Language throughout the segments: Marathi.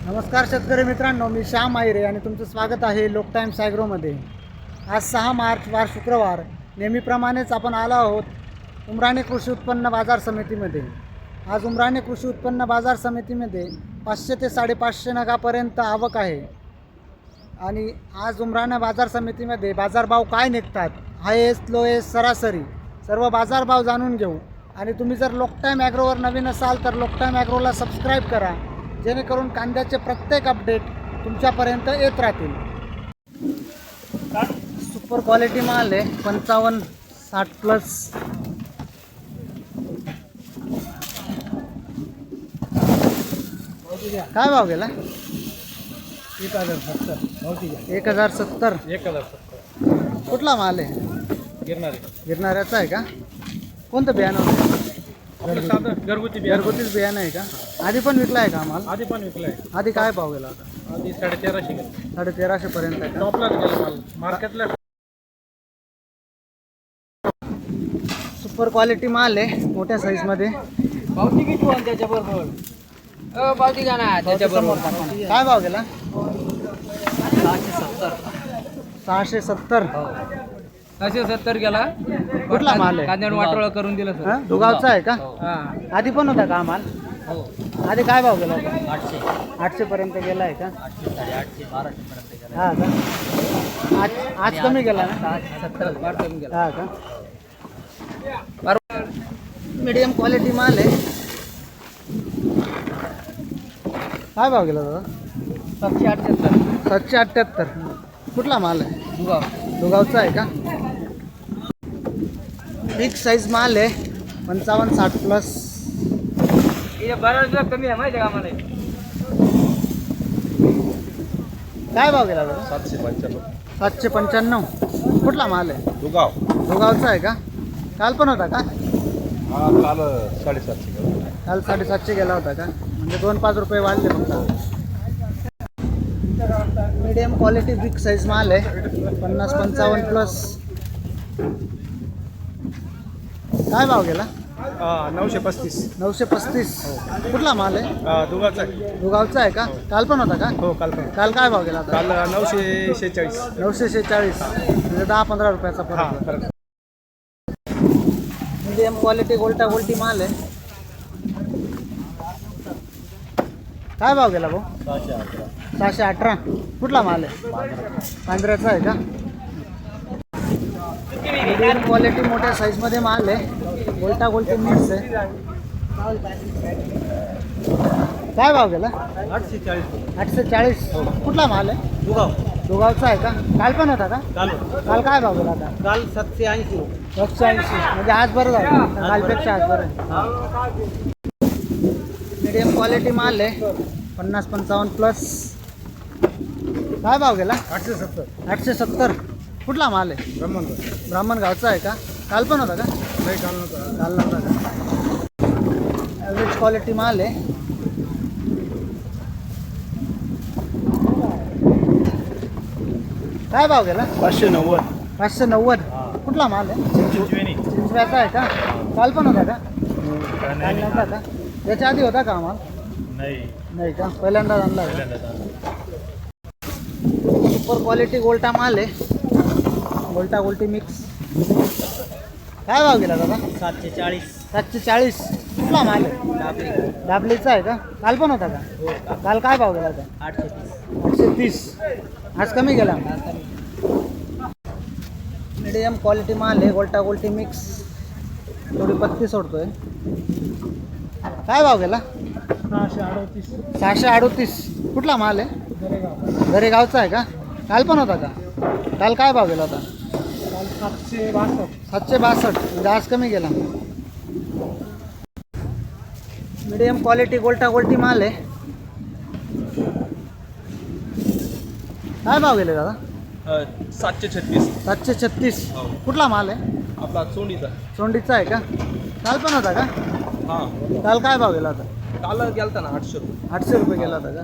नमस्कार शेतकरी मित्रांनो, मी श्याम आहिरे आणि तुमचं स्वागत आहे लोक टाइम्स ॲग्रोमध्ये। आज 6 मार्च वार शुक्रवार, नेहमीप्रमाणेच आपण आलो आहोत उमराणे कृषी उत्पन्न बाजार समितीमध्ये। आज उमराणे कृषी उत्पन्न बाजार समितीमध्ये 500 ते 550 नगापर्यंत आवक आहे आणि आज उमराणे बाजार समितीमध्ये बाजारभाव काय निघतात, हायेस्ट लोएस्ट सरासरी सर्व बाजारभाव जाणून घेऊ। आणि तुम्ही जर लोक टाइम ॲग्रोवर नवीन असाल तर लोक टाइम ॲग्रोला सबस्क्राईब करा, जेणेकरून कांद्याचे प्रत्येक अपडेट तुमच्यापर्यंत येत राहतील। सुपर क्वालिटी माल आहे, 55-60 प्लस। काय भाव गेला? 1070। कुठला माल आहे? गिरणाऱ्याचा आहे का? कोणतं बियाणं होतं? घरगुतीच बियाणं आहे का? आधी पण विकला आहे का माल? आधी पण विकलाय। आधी काय भाव गेला होता? आधी 1350 गेला। 1350 पर्यंत आहे का? टॉपला गेला माल मार्केटला। सुपर क्वालिटी माल आहे, मोठ्या साईजमध्ये। पावती किती होईल त्याच्याबरोबर? पावती का ना त्याच्याबरोबर? काय भाव गेला? 670 670 गेला। कुठला माल आहे? कांद्यावर वाटोळा करून दिलं सर। हां, दुगावचा आहे का? हां आधी पण होता का माल? हो। आधी काय भाव गेला होता? 800 पर्यंत गेला आहे का? 800 850 1200 पर्यंत गेला। हां का? आज कमी गेला ना? 70 वाढ कमी गेला। हां का? मीडियम क्वालिटी माल आहे। काय भाव गेला दादा? 778 778। कुठला माल आहे? दुगाव। दुगावचा आहे का? बिग साईज माल आहे, 55-60 प्लस। हे बराच कमी आहे माहिती आहे का आम्हाला? काय भाव गेला दादा? 795 795। कुठला माल आहे? दुगाव। दुगावचा आहे का? काल पण होता का? हा काल 750 गेला। काल 750 गेला होता का? म्हणजे 2-5 रुपये वाढले फक्त। मीडियम क्वालिटी बिग साईज माल आहे, 50-55 प्लस। काय भाव गेला? 935 935। कुठला माल आहे? दुगावचा। दुगावचा आहे का? काल पण होता का? हो काल पण। काल काय भाव गेला होता? काल 946 946, म्हणजे 10-15 रुपयाचा फरक आहे। मीडियम क्वालिटी गोल्टा गोल्टी माल आहे। काय भाव गेला भाऊ? 618। कुठला माल आहे? पांढऱ्याचा आहे का? मीडियम क्वालिटी मोठ्या साईजमध्ये माल आहे, गोल्टा गोल्टी मिक्स आहे। काय भाव गेला? 840। कुठला माल आहे? दुगाव। दुगावचा आहे का? काल पण होता का? काल काय भाव गेला होता? काल 780 780, म्हणजे आज बरं झालं, कालपेक्षा आज बरं आहे। मीडियम क्वालिटी माल आहे, 50-55 प्लस। काय भाव गेला? 870। कुठला माल आहे? ब्राह्मणगावचा आहे का? काल पण होता का? नाही काल नव्हता। काल नव्हता का? ॲव्हरेज क्वालिटी माल आहे। काय भाव गेला? 590 590। कुठला माल आहे? चिंचव्याचा आहे का? काल पण होता का? काल नव्हता का? याच्या आधी होता का माल? नाही का? पहिल्यांदाच आणला का? सुपर क्वालिटी गोल्टा माल आहे, गोल्टा गोल्टी मिक्स। काय भाव गेला दादा? 740। कुठला माल आहे? दाबलीचा आहे का? काल पण होता का? काल काय भाव गेला होता? 830। आज कमी गेला? मीडियम क्वालिटी माल आहे, गोल्टा गोल्टी मिक्स, थोडी पत्ती सोडतोय। काय भाव गेला? 638। कुठला माल आहे? दरेगावचा आहे का? काल पण होता का? काल काय भाव गेला होता? 762, म्हणजे आज कमी गेला। मीडियम क्वालिटी गोल्टा गोल्टी माल आहे। काय भाव गेले दादा? 736 736। कुठला माल आहे? आपला चोंडीचा। सोंडीचा आहे का? काल पण होता का? हां काल काय भाव गेला होता? काल गेलता ना 800 रुपये। 800 रुपये गेला होता का?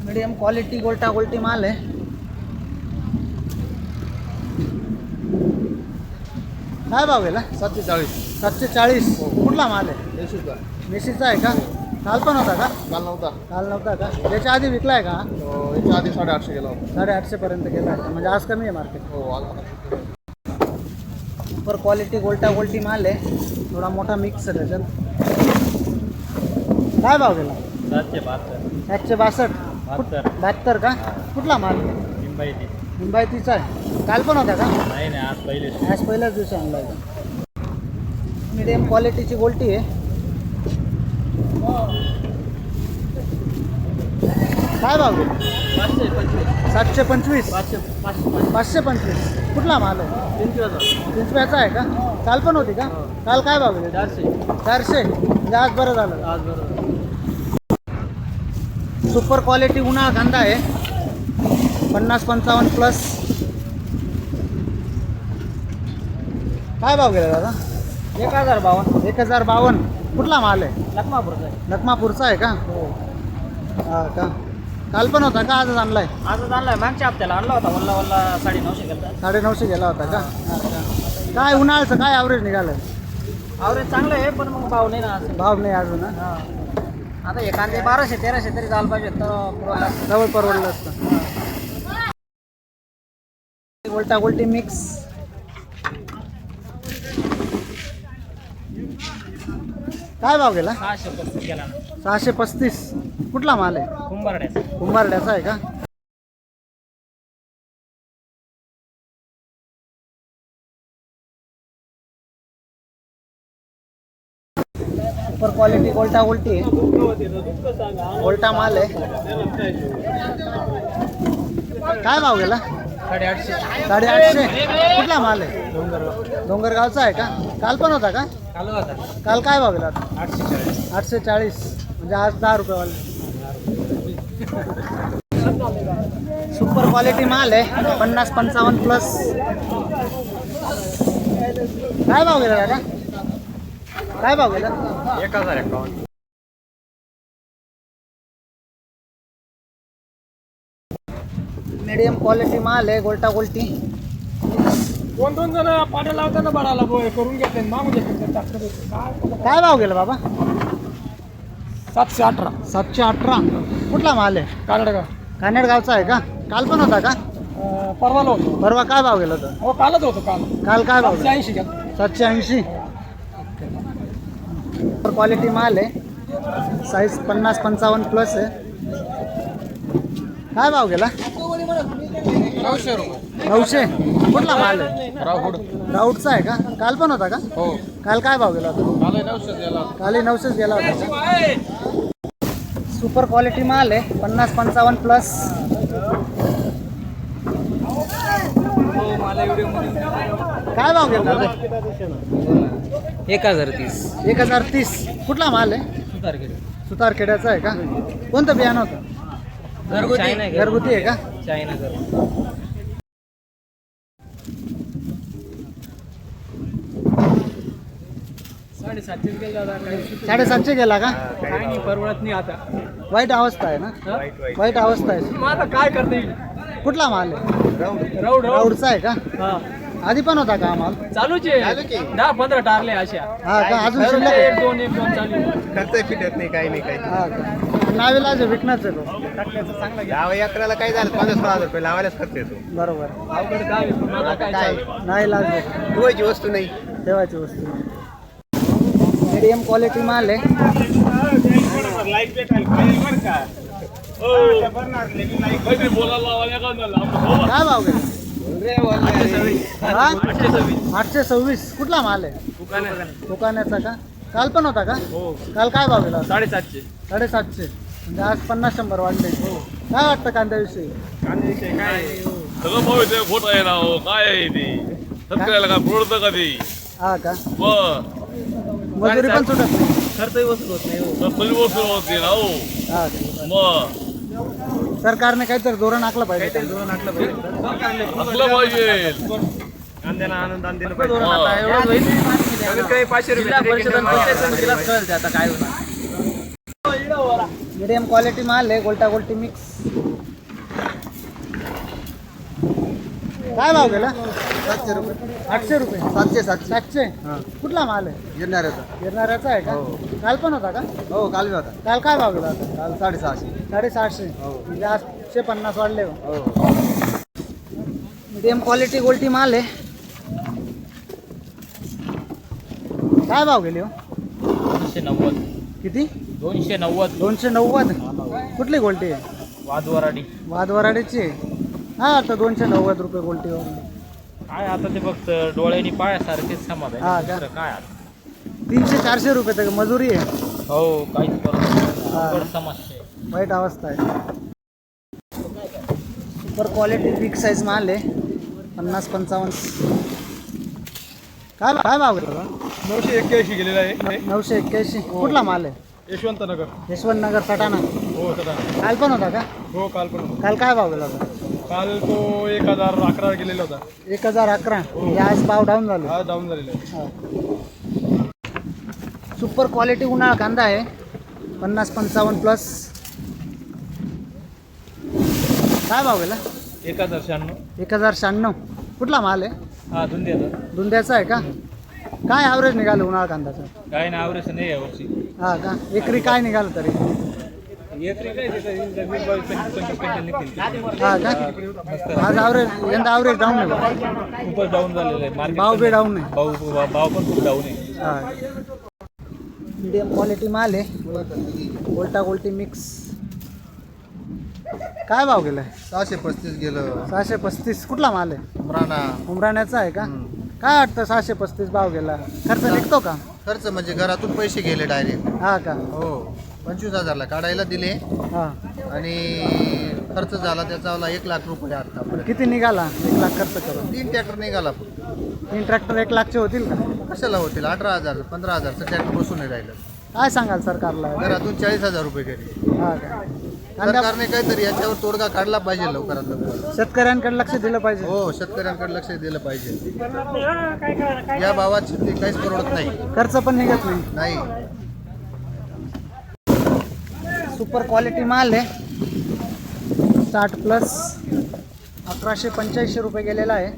मीडियम क्वालिटी गोल्टा गोल्टी माल आहे। काय भाव गेला? 740 740। कुठला माल आहे? मेसीचा आहे का? काल पण होता का? काल नव्हता. काल नव्हता का? याच्या आधी विकलाय का? याच्या आधी 850 गेला होता. 850 पर्यंत गेला आहे म्हणजे आज कमी आहे मार्केट. हो आला. सुपर क्वालिटी गोल्टा गोल्टी माल आहे, थोडा मोठा मिक्स आहे त्याच्यात. काय भाव गेला? 762. 72 का? कुठला माल? मुंबईतीचा आहे. काल पण होता का? नाही आज पहिल्याच दिवशी आणला आहे. मीडियम क्वालिटीची गोल्टी आहे. काय भाव गेला? 725. 525. कुठला माल आहे? चिंचव्याचा आहे का? काल पण होती का? काल काय भाव गेले? 400. म्हणजे आज बरं झालं. सुपर क्वालिटी उन्हाळा कांदा आहे, 50-55 प्लस. काय भाव गेला दादा? 1052. 1052. कुठला माल आहे? लखमापूरचा आहे. लखमापूरचा आहे का? हा का? काल पण होता का? आजच आणलाय? आजच आणलाय, मागच्या हप्त्याला आणला होता. वल्ला 950 गेला. 950 गेला होता का? हा का? काय उन्हाळ्याचं काय ॲव्हरेज निघालं? आवरेज चांगलं आहे पण मग भाव नाही ना असं. भाव नाही अजून ना? हा. आता हे कांदे 1200-1300 तरी जायला पाहिजे तर पुरवला. जवळ परवडलं असतं. गोल्टा गोल्टी मिक्स. काय भाव गेला? 635 गेला. 635. कुठला माल आहे? कुंभारड्याचा. कुंभारड्याचा आहे का? सुपर क्वालिटी गोल्टा गोल्टी आहे, गोल्टा माल आहे. काय भाव गेला? 850. कुठला माल आहे? डोंगरगावचा आहे का? काल पण होता का? काल काय भाव गेला? 840. म्हणजे आज 10 रुपये वाले. सुपर क्वालिटी माल आहे, 50-55 प्लस. काय भाव गेला दादा? काय भाव गेला? 1051. मीडियम क्वालिटी माल आहे, गोल्टा गोल्टी. 2 जण पाट्या लावताना बडाला करून घेतले मागून घेतले. काय भाव गेला बाबा? 718. 718. कुठला माल आहे? कानडगाव. कानेडगावचा आहे का? काल पण होता का? परवाला होतो. परवा काय भाव गेला होता? हो कालच होतो. काल काय भाव गेला? 780 गेला. 780. क्वालिटी माल आहे, साईज 50-55 प्लस आहे. काय भाव गेला? 900 रुपये. 900. कुठला माल आहे? राहुड. राऊटचा आहे का? काल पण होता का? हो काल काय भाव गेला होता? काल 900 गेला. काल 900 गेला होता. सुपर क्वालिटी माल आहे, 50-55 प्लस. काय भाव गेला? 1030. 1030. कुठला माल आहे? सुतारखेड्याचा आहे का? कोणतं बियाणं होतं? घरगुती आहे का? चायना. 750 गेला का? काय नाही परवडत नाही आता. वाईट अवस्था आहे ना? वाईट अवस्था आहे. मग आता काय करता येईल. कुठला माल आहे? राऊड राऊडचा आहे का? आधी पण होता का हा माल? चालूच आहे. 10-15 टारले अशा. हा का? अजून शिल्लक आहे? 1-2 चालू. खर्च फिटत नाही काही नाही काही. हा का? नावेलाज विकण्याचं तो. गाव एकराला काय झालं 15-16 रुपये लावायलाच खर्च येतो. बरोबर. अवघड काय काय काय नाही लाज ठेवायची वस्तू नाही. ठेवायची वस्तू. मीडियम क्वालिटी माल आहे. काय भाव गेला? 826. कुठला माल आहे? दुकानाचा का? काल पण होता का? काल काय भाव गेला? 750. 750. म्हणजे आज 50-100 वाढले. काय वाटतं कांद्याविषयी? सगळं भाऊ इथे खोट आहे ना हो. काय आहे ते शेतकऱ्याला काय पुरवतं का ते? हा का? मग मजुरी पण सुटत नाही. खर्चही वसूल होत नाही. सगळी वस्तू होती ना हो. हा का? मग सरकारने काहीतरी धोरण आखलं पाहिजे. असलं पाहिजे. कांद्याला आनंद दिलं हा. एवढं होईल. जिल्हा परिषद आणि पंचायत समितीलाच कळेल ते आता काय होणार. मीडियम क्वालिटी माल आहे, गोल्टा गोल्टी मिक्स. काय भाव गेला? 700 रुपये 800 रुपये. 700. हां कुठला माल आहे? येणाऱ्याचा गिरणाऱ्याचा आहे का? काल पण होता का? हो काल बी होता काल काय भाव गेला होता? काल 650. 750. हो. म्हणजे आज 150 वाढले हो. हो मीडियम क्वालिटी गोल्टी माल आहे. काय भाव गेले हो? 290. किती? 290. 290. कुठली गोल्टी आहे? वादवराडी. वादवराडीची आहे. हा आता 290 रुपये गोल्टीवर. काय आता ते फक्त डोळ्यांनी पायासारखेच समाधान हा आहे. का? दुसरं काय आता? 300-400 रुपये तर मजुरी आहे. हो काहीच करत हा. समस्या आहे. वाईट अवस्था आहे. सुपर क्वालिटी बिग साईज माल आहे. 50-55. काय भाव गेला? 981 गेलेला आहे 981. कुठला माल आहे? यशवंत नगर. यशवंत नगर सटाणा. हो सर काल पण होता का? हो काल पण होता. काल काय भाव गेला होता? काल तो 1011 गेलेला होता. 1011. म्हणजे आज भाव डाऊन झाले. हा डाऊन झालेला आहे. सुपर क्वालिटी उन्हाळा कांदा आहे. 50-55 प्लस. काय भाव गेला? 1096. 1096. कुठला माल आहे? हा धुंद्याचा. धुंद्याचा आहे का? काय ॲव्हरेज निघालं उन्हाळा कांद्याचं? काय ना आवरेज नाही यावर्षी. हा का? एकरी काय निघालं तरी? एकरी काय तिथं 20-25 क्विंटल निघतील. हा का? आज ॲव्हरेज यंदा ॲव्हरेज डाऊन आहे. खूपच डाऊन झालेलं आहे मार्केट. भाव बी डाऊन आहे. भाव पण खूप डाऊन आहे. हा. मीडियम क्वालिटी माल आहे. गोल्टा गोल्टी मिक्स. काय भाव गेलाय? 635 गेलं. 635. कुठला माल आहे? उमराणा. उमराण्याचा आहे का? काय वाटतं 635 भाव गेला? खर्च निघतो का? खर्च म्हणजे घरातून पैसे गेले डायरेक्ट. हा का? हो 25,000ला काढायला दिले हा. आणि खर्च झाला त्याचा 1 लाख रुपये आता. किती निघाला? 1 लाख खर्च करून. 3 ट्रॅक्टर निघाला. 3 ट्रॅक्टर 1 लाखचे होतील का? कशाला होतील? 18,000 15,000चं ट्रॅक्टर बसून नाही राहिलं. काय सांगाल सरकारला? घरातून 40,000 रुपये गेले. हा का? कांदा सरकारने काहीतरी याच्यावर तोडगा काढला पाहिजे लवकरात लवकर. शेतकऱ्यांकडे लक्ष दिलं पाहिजे. हो शेतकऱ्यांकडे लक्ष दिलं पाहिजे. या भावात शेती काहीच परवडत नाही. खर्च पण निघत नाही. नाही. सुपर क्वालिटी माल आहे. 60 प्लस. 1185 रुपये गेलेला आहे.